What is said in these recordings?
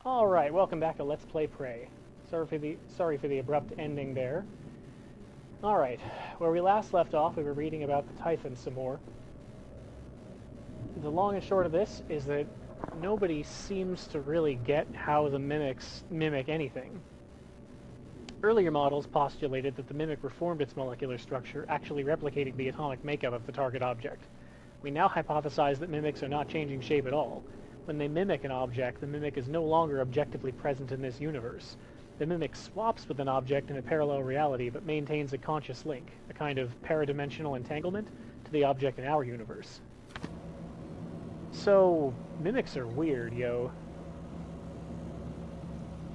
Alright, welcome back to Let's Play Prey. Sorry for the abrupt ending there. Alright, where we last left off, we were reading about the Typhon some more. The long and short of this is that nobody seems to really get how the mimics mimic anything. Earlier models postulated that the mimic reformed its molecular structure, actually replicating the atomic makeup of the target object. We now hypothesize that mimics are not changing shape at all. When they mimic an object, the mimic is no longer objectively present in this universe. The mimic swaps with an object in a parallel reality, but maintains a conscious link, a kind of paradimensional entanglement, to the object in our universe. So, mimics are weird, yo.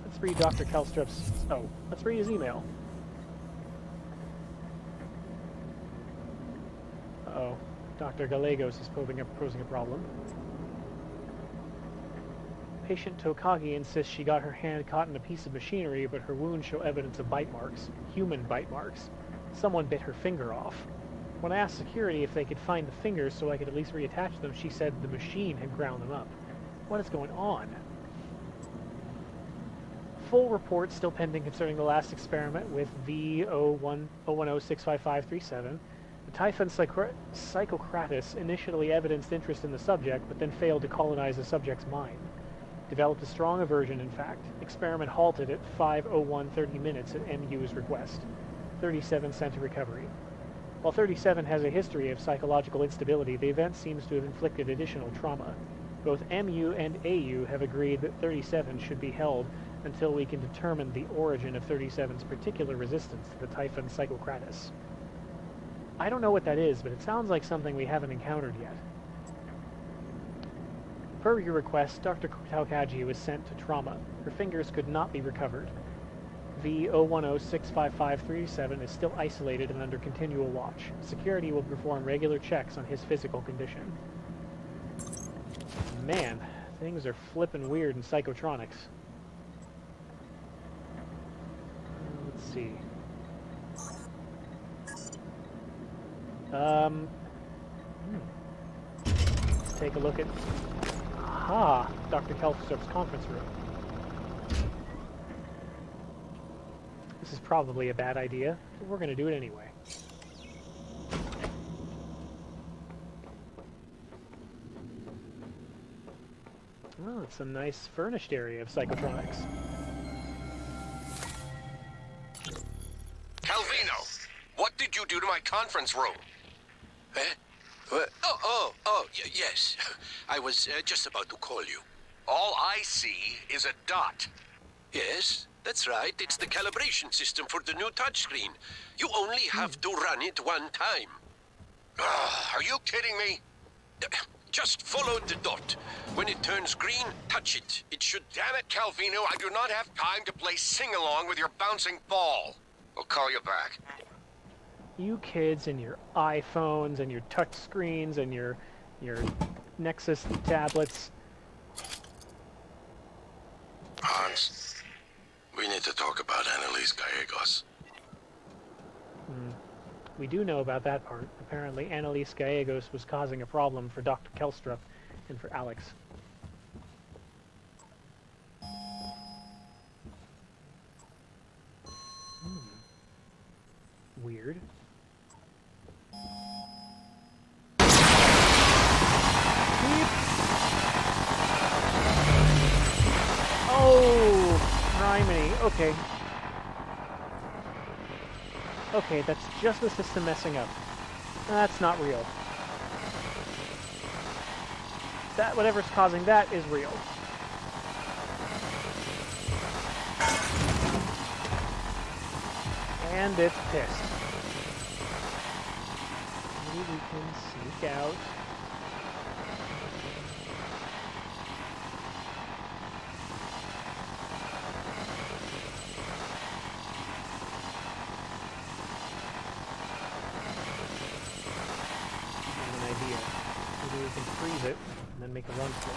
Let's read Dr. Kelstrup's... Oh, let's read his email. Uh-oh. Dr. Gallegos is posing a problem. Patient Tokagi insists she got her hand caught in a piece of machinery, but her wounds show evidence of bite marks. Human bite marks. Someone bit her finger off. When I asked security if they could find the fingers so I could at least reattach them, she said the machine had ground them up. What is going on? Full report still pending concerning the last experiment with V010-65537. The Typhon Psychocratus initially evidenced interest in the subject, but then failed to colonize the subject's mind. Developed a strong aversion, in fact. Experiment halted at 5:01:30 minutes at MU's request. 37 sent a recovery. While 37 has a history of psychological instability, the event seems to have inflicted additional trauma. Both MU and AU have agreed that 37 should be held until we can determine the origin of 37's particular resistance to the Typhon Psychocratus. I don't know what that is, but it sounds like something we haven't encountered yet. Per your request, Dr. Tokagi was sent to trauma. Her fingers could not be recovered. V010-65537 is still isolated and under continual watch. Security will perform regular checks on his physical condition. Man, things are flippin' weird in psychotronics. Let's see. Let's take a look at... Aha! Dr. Kelstrup's conference room. This is probably a bad idea, but we're going to do it anyway. Oh, it's a nice furnished area of psychotronics. Calvino, what did you do to my conference room? Eh? What? Yes. I was just about to call you. All I see is a dot. Yes, that's right. It's the calibration system for the new touchscreen. You only have to run it one time. Are you kidding me? Just follow the dot. When it turns green, touch it. It should... Damn it, Calvino, I do not have time to play sing-along with your bouncing ball. I'll call you back. You kids and your iPhones and your touch screens and your Nexus tablets. Hans, we need to talk about Annalise Gallegos. We do know about that part. Apparently, Annalise Gallegos was causing a problem for Dr. Kelstrup and for Alex. Weird. Oh, criminy. Okay. Okay, that's just the system messing up. That's not real. That, whatever's causing that is real. And it's pissed. Maybe we can sneak out. Maybe we can freeze it, and then make a run for it.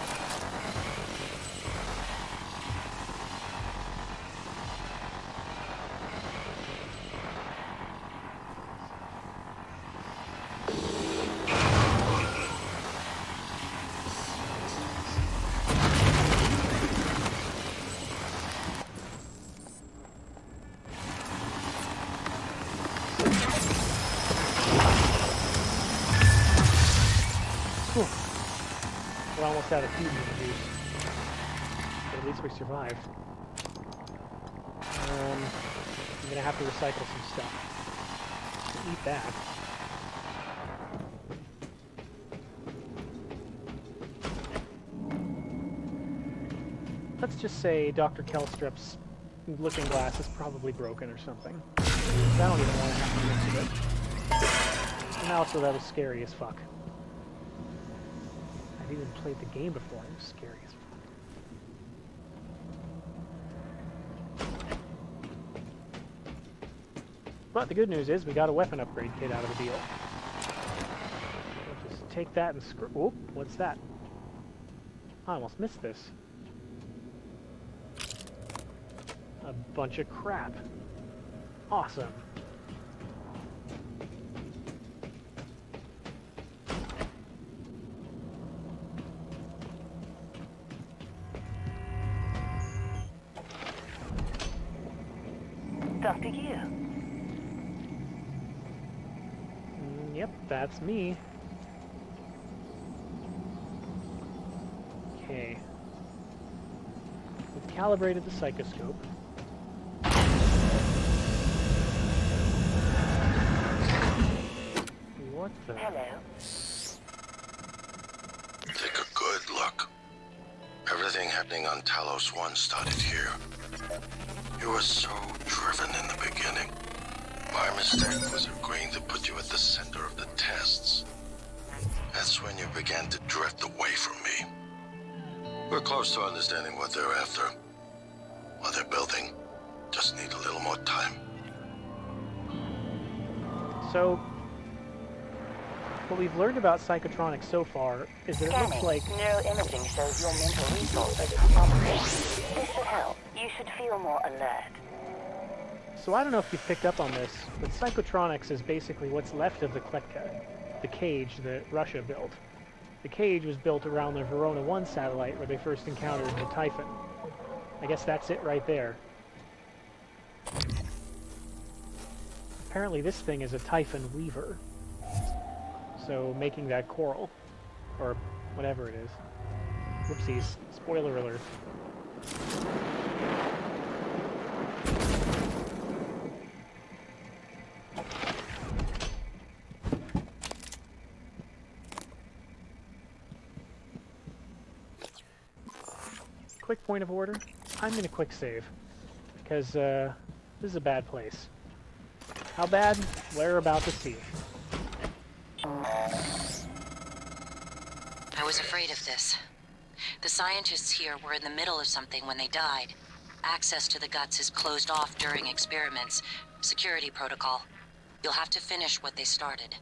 almost out of fusion juice. But at least we survived. I'm gonna have to recycle some stuff. Eat that. Let's just say Dr. Kelstrup's looking glass is probably broken or something. I don't even want to have to mix with it. And also, that was scary as fuck. I've even played the game before. It was scary as fuck. But the good news is we got a weapon upgrade kit out of the deal. We'll just take that and screw... Oh, what's that? I almost missed this. A bunch of crap. Awesome. Dr. Yu. Yep, that's me. Okay. We've calibrated the psychoscope. What the? Hello. Take a good look. Everything happening on Talos 1 started here. You were so driven in the beginning. My mistake was agreeing to put you at the center of the tests. That's when you began to drift away from me. We're close to understanding what they're after. What they're building. Just need a little more time. So, what we've learned about psychotronics so far is that it looks like... Neuroimaging shows your mental resources are operating. This should help. You should feel more alert. So I don't know if you've picked up on this, but psychotronics is basically what's left of the Kletka, the cage that Russia built. The cage was built around the Verona 1 satellite where they first encountered the Typhon. I guess that's it right there. Apparently this thing is a Typhon weaver. So making that coral, or whatever it is. Whoopsies, spoiler alert. Quick point of order, I'm gonna quick save, because this is a bad place. How bad? We're about to see. I was afraid of this. The scientists here were in the middle of something when they died. Access to the guts is closed off during experiments. Security protocol. You'll have to finish what they started.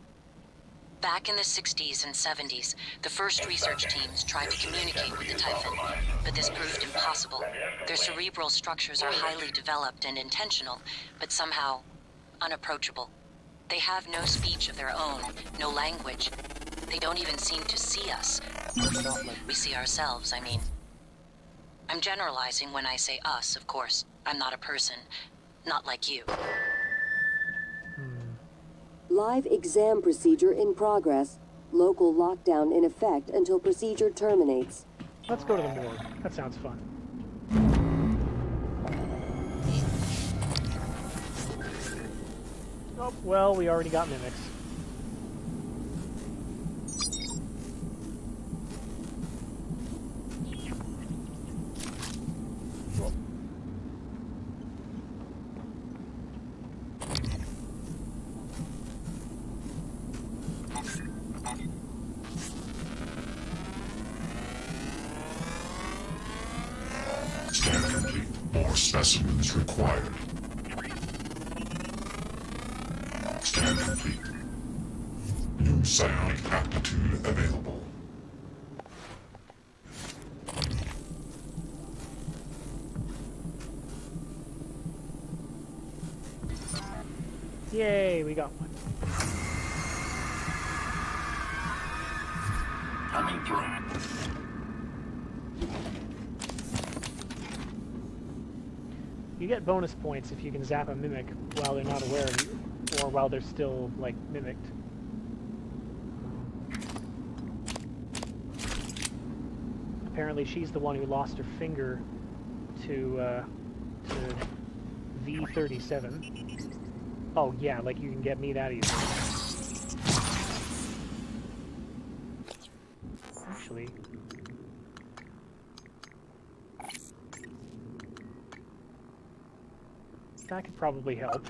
Back in the 60s and 70s, the first research teams tried to communicate with the Typhon, but this proved impossible. Their cerebral structures are highly developed and intentional, but somehow unapproachable. They have no speech of their own, no language. They don't even seem to see us. We see ourselves, I mean. I'm generalizing when I say us, of course. I'm not a person. Not like you. Live exam procedure in progress. Local lockdown in effect until procedure terminates. Let's go to the morgue. That sounds fun. Oh, well, we already got mimics. Scan complete. More specimens required. Scan complete. New psionic aptitude available. Yay, we got one. Coming through. You get bonus points if you can zap a mimic while they're not aware of you, or while they're still, like, mimicked. apparently she's the one who lost her finger to V37. Oh yeah, like you can get me that easily. Actually, that could probably help.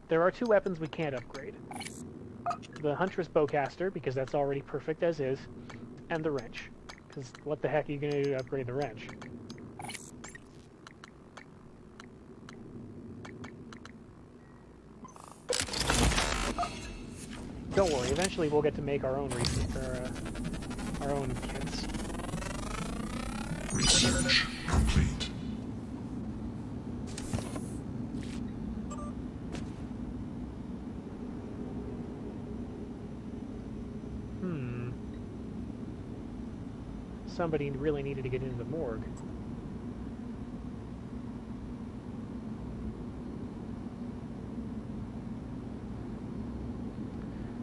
There are two weapons we can't upgrade. The Huntress Bowcaster, because that's already perfect as is, and the wrench. Because what the heck are you going to do to upgrade the wrench? Don't worry, eventually we'll get to make our own our own kits. Research complete. Somebody really needed to get into the morgue.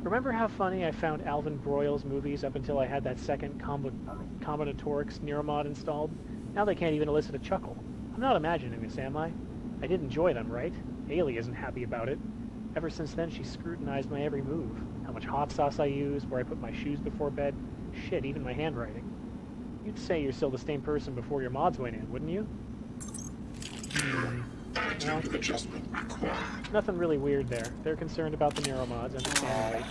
Remember how funny I found Alvin Broyles movies up until I had that second combinatorics neuromod installed? Now they can't even elicit a chuckle. I'm not imagining this, am I? I did enjoy them, right? Ailey isn't happy about it. Ever since then, she's scrutinized my every move. How much hot sauce I use, where I put my shoes before bed. Shit, even my handwriting. You'd say you're still the same person before your mods went in, wouldn't you? Well, Adjustment required. nothing really weird there. They're concerned about the neuromods, understandably.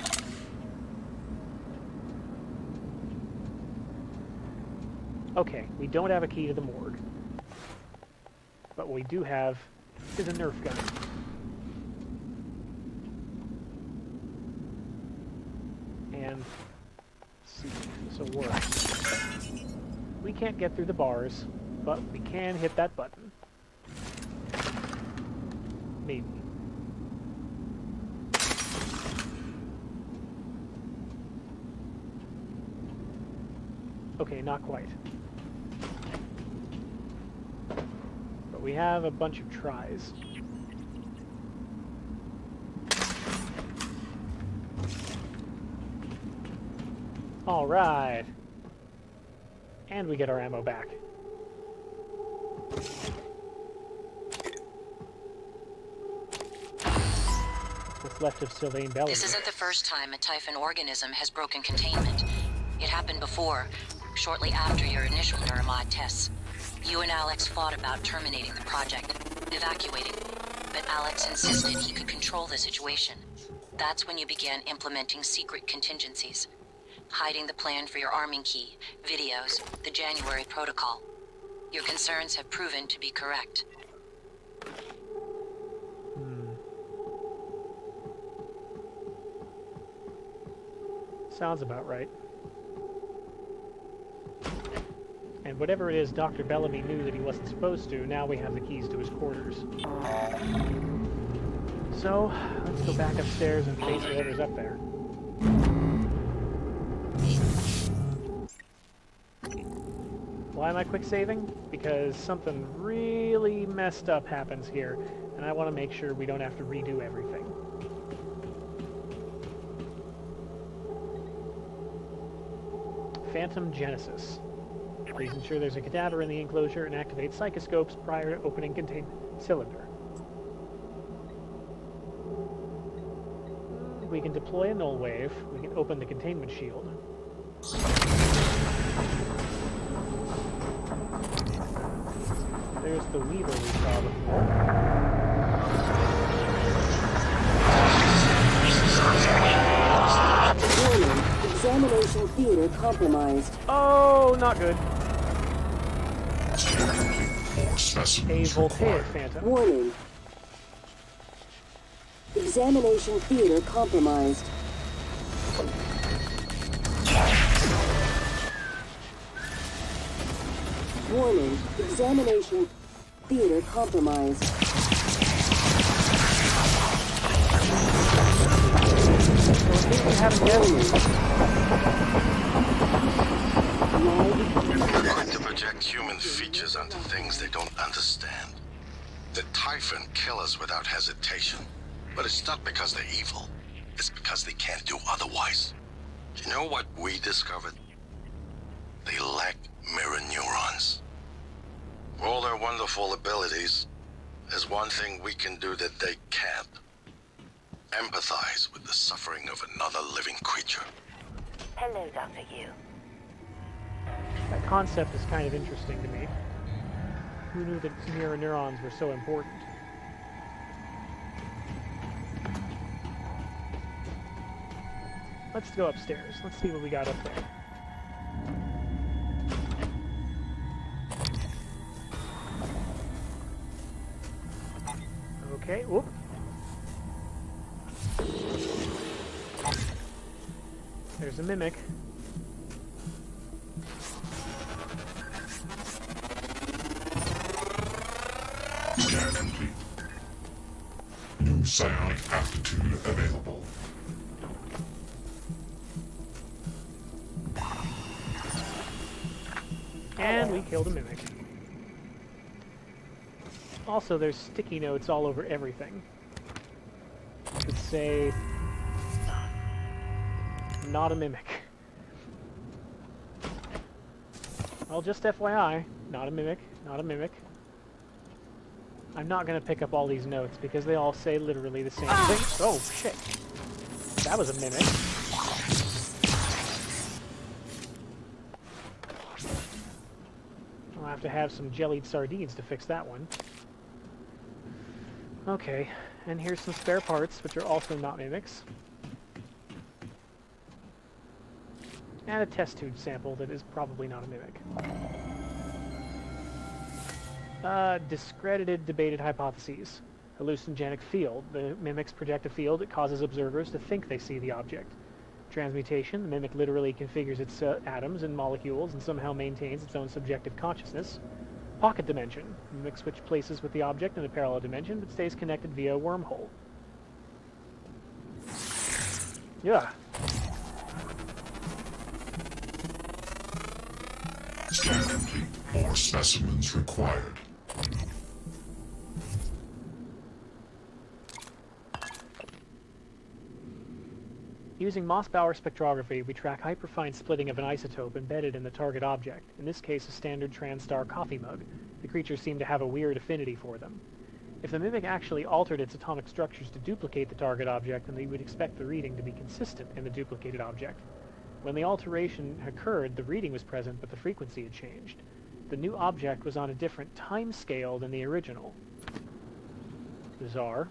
Okay, we don't have a key to the morgue. But what we do have is a Nerf gun. And let's see if this will work. We can't get through the bars, but we can hit that button. Maybe. Okay, not quite. But we have a bunch of tries. All right. And we get our ammo back. What's left of Sylvain Bellamy. This isn't the first time a Typhon organism has broken containment. It happened before, shortly after your initial neuromod tests. You and Alex fought about terminating the project, evacuating, but Alex insisted he could control the situation. That's when you began implementing secret contingencies. Hiding the plan for your arming key, videos, the January protocol. Your concerns have proven to be correct. Sounds about right. And whatever it is Dr. Bellamy knew that he wasn't supposed to, now we have the keys to his quarters. So, let's go back upstairs and face whatever's up there. Why am I quick saving? Because something really messed up happens here, and I want to make sure we don't have to redo everything. Phantom Genesis. Please ensure there's a cadaver in the enclosure and activate psychoscopes prior to opening containment cylinder. We can deploy a null wave. We can open the containment shield. There's the Weaver we saw before. Warning, examination theater compromised. Oh, not good. More A specimens voltaic required. phantom. Warning. Examination theater compromised. Warning, examination theater compromised. So in case you haven't guessed, They're quick to project human features onto things they don't understand. The Typhon kill us without hesitation. But it's not because they're evil. It's because they can't do otherwise. Do you know what we discovered? They lack mirror neurons. For all their wonderful abilities, there's one thing we can do that they can't. Empathize with the suffering of another living creature. Hello, Dr. Yu. That concept is kind of interesting to me. Who knew that mirror neurons were so important? Let's go upstairs. Let's see what we got up there. Okay, whoop. There's a mimic. Scan complete. New psionic aptitude available. And we killed a mimic. Also, there's sticky notes all over everything. That say... not a mimic. Well, just FYI, not a mimic, not a mimic. I'm not going to pick up all these notes because they all say literally the same thing. Oh, shit. That was a mimic. I'll have to have some jellied sardines to fix that one. Okay, and here's some spare parts, which are also not mimics. And a test tube sample that is probably not a mimic. Discredited debated hypotheses. Hallucinogenic field. The mimics project a field that causes observers to think they see the object. Transmutation. The mimic literally configures its atoms and molecules and somehow maintains its own subjective consciousness. Pocket dimension. The mimic switch places with the object in a parallel dimension but stays connected via a wormhole. Yeah. Scan complete. More specimens required. Using Mossbauer spectrography, we track hyperfine splitting of an isotope embedded in the target object, in this case a standard TranStar coffee mug. The creatures seem to have a weird affinity for them. If the mimic actually altered its atomic structures to duplicate the target object, then we would expect the reading to be consistent in the duplicated object. When the alteration occurred, the reading was present, but the frequency had changed. The new object was on a different time scale than the original. Bizarre.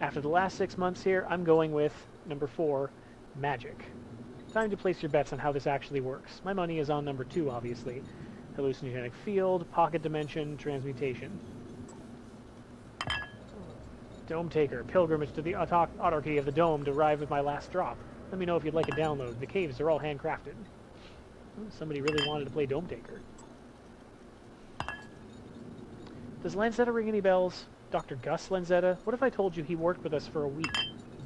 After the last 6 months here, I'm going with number 4, magic. Time to place your bets on how this actually works. My money is on number 2, obviously. Hallucinogenic field, pocket dimension, transmutation. Dome Taker, pilgrimage to the autarky of the dome to arrive with my last drop. Let me know if you'd like a download. The caves are all handcrafted. Somebody really wanted to play Dome Taker. Does Lanzetta ring any bells? Dr. Gus Lanzetta? What if I told you he worked with us for a week?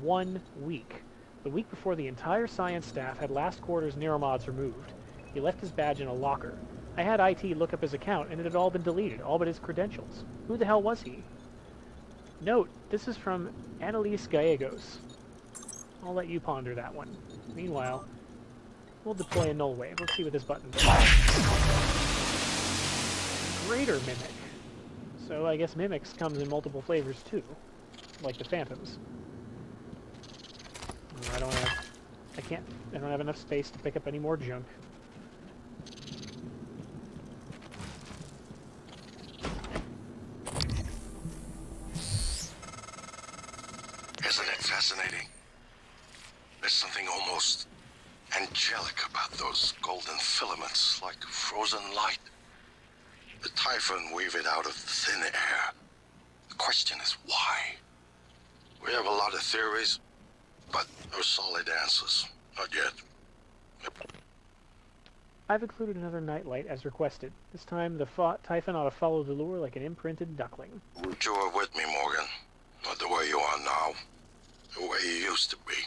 1 week. The week before the entire science staff had last quarter's neuromods removed. He left his badge in a locker. I had IT look up his account, and it had all been deleted, all but his credentials. Who the hell was he? Note, this is from Annalise Gallegos. I'll let you ponder that one. Meanwhile, we'll deploy a null wave. Let's see what this button does. Greater Mimic. So I guess Mimics comes in multiple flavors too, like the Phantoms. I don't have enough space to pick up any more junk. Isn't it fascinating? There's something almost angelic about those golden filaments, like frozen light. The Typhon weave it out of thin air. The question is why? We have a lot of theories, but no solid answers. Not yet. I've included another nightlight as requested. This time the Typhon ought to follow the lure like an imprinted duckling. You are with me, Morgan. Not the way you are now. The way you used to be.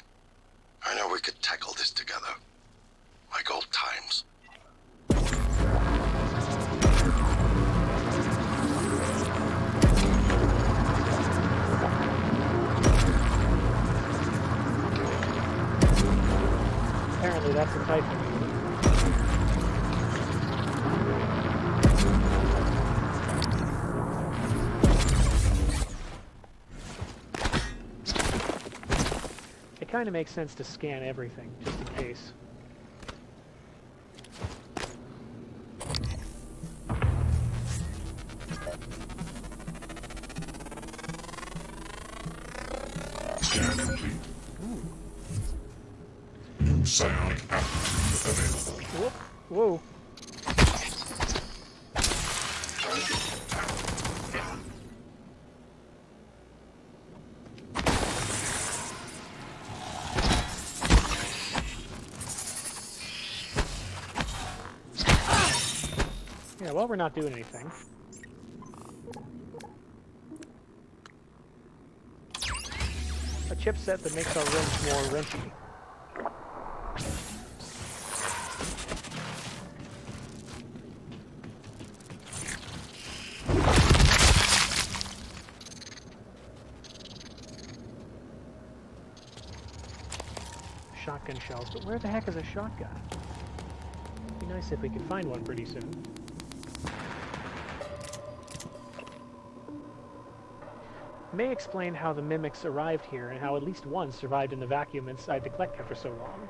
I know we could tackle this together. Like old times. Apparently that's the Typhon. kind of makes sense to scan everything, just in case. Scan complete. New psionic aptitude available. Whoop. Whoa. Yeah, well, we're not doing anything. A chipset that makes our wrench more wrenchy. Shotgun shells, but where the heck is a shotgun? It'd be nice if we could find one pretty soon. May explain how the mimics arrived here and how at least one survived in the vacuum inside the collector for so long.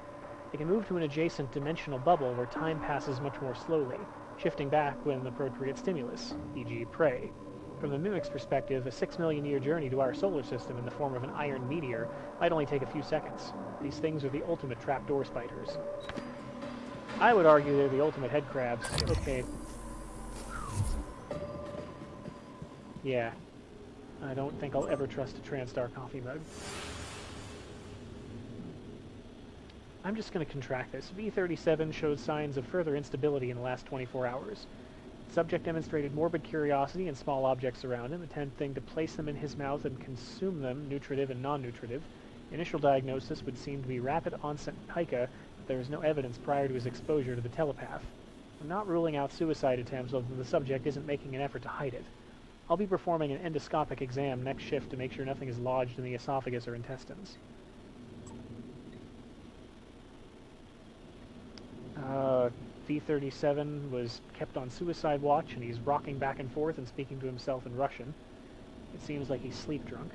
They can move to an adjacent dimensional bubble where time passes much more slowly, shifting back when appropriate stimulus, e.g. prey. From the mimic's perspective, a 6 million year journey to our solar system in the form of an iron meteor might only take a few seconds. These things are the ultimate trapdoor spiders. I would argue they're the ultimate head crabs. Okay. Yeah. I don't think I'll ever trust a TranStar coffee mug. I'm just going to contract this. V-37 showed signs of further instability in the last 24 hours. The subject demonstrated morbid curiosity in small objects around him, attempting to place them in his mouth and consume them, nutritive and non-nutritive. Initial diagnosis would seem to be rapid onset pica, but there is no evidence prior to his exposure to the telepath. I'm not ruling out suicide attempts, although the subject isn't making an effort to hide it. I'll be performing an endoscopic exam next shift to make sure nothing is lodged in the esophagus or intestines. V-37 was kept on suicide watch, and he's rocking back and forth and speaking to himself in Russian. It seems like he's sleep drunk.